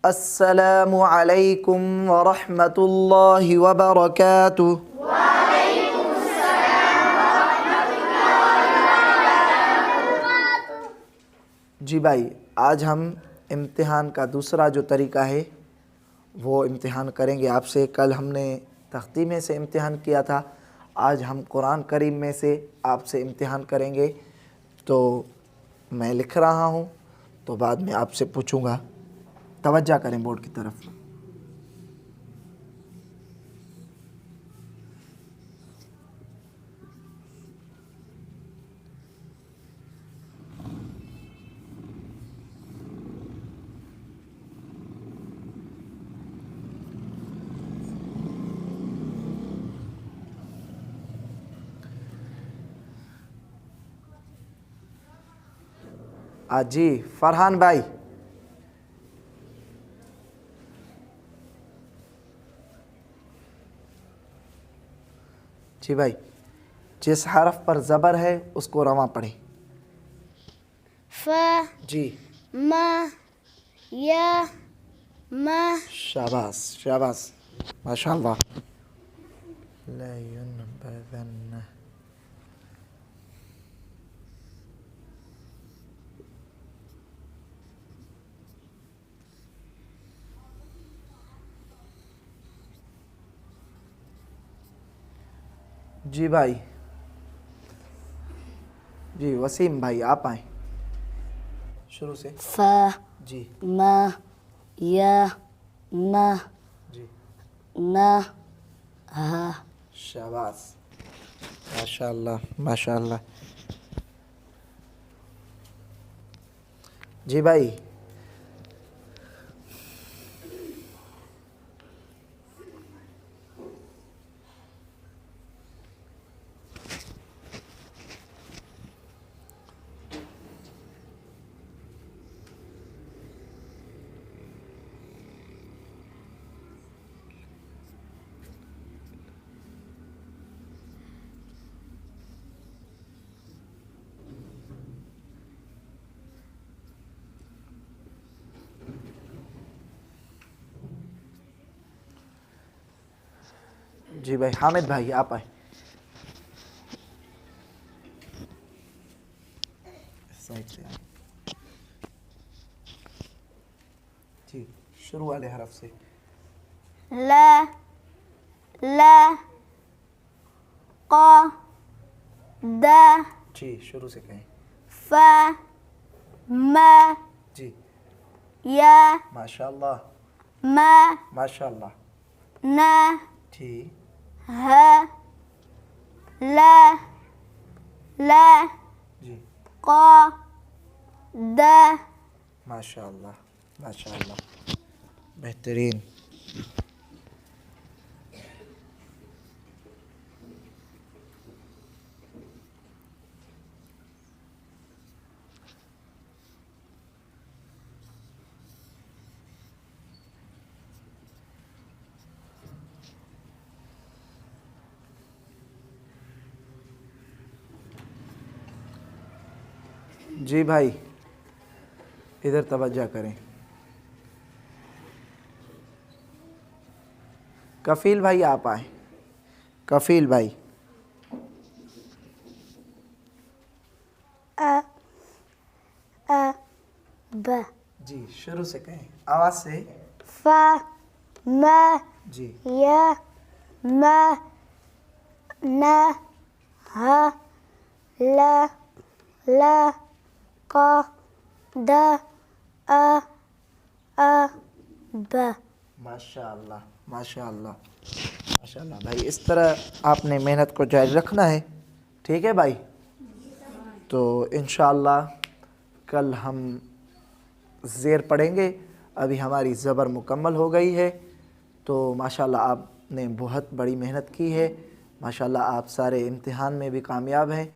अस्सलामु अलैकुम व रहमतुल्लाहि व बरकातुहू। जी भाई, आज हम इम्तिहान का दूसरा जो तरीक़ा है वो इम्तिहान करेंगे आपसे। कल हमने तख्ती में से इम्तिहान किया था, आज हम कुरान करीम में से आपसे इम्तिहान करेंगे। तो मैं लिख रहा हूँ, तो बाद में आपसे पूछूँगा। तवज्जो करें बोर्ड की तरफ। जी फरहान भाई, जी भाई, जिस हरफ पर ज़बर है उसको रवां पढ़ें। फ जी म या म। शाबाश शाबाश, माशाअल्लाह। ला युनबज़न्न। जी भाई, जी वसीम भाई आप आए शुरू से। फ जी म या म जी न ह। शाबाश, माशाअल्लाह माशाअल्लाह। जी भाई, जी भाई, हामिद भाई आप आए। साइड से आए। जी शुरू वाले हरफ से। ला ला क दा। जी शुरू से कहें। फ म जी या माशाअल्लाह म माशाअल्लाह। न जी ह ला ला जी क द। माशाअल्लाह माशाअल्लाह, बेहतरीन। जी भाई, इधर तवज्जो करें। कफील भाई आप आए। कफील भाई। अ ब। जी शुरू से कहें, आवाज़ से। फ म जी या म न ह ला ला क द अ ब। माशाअल्लाह माशाअल्लाह माशाअल्लाह। भाई इस तरह आपने मेहनत को जारी रखना है, ठीक है भाई। तो इंशाअल्लाह कल हम ज़ेर पढ़ेंगे। अभी हमारी ज़बर मुकम्मल हो गई है। तो माशाअल्लाह आपने बहुत बड़ी मेहनत की है। माशाअल्लाह आप सारे इम्तिहान में भी कामयाब हैं।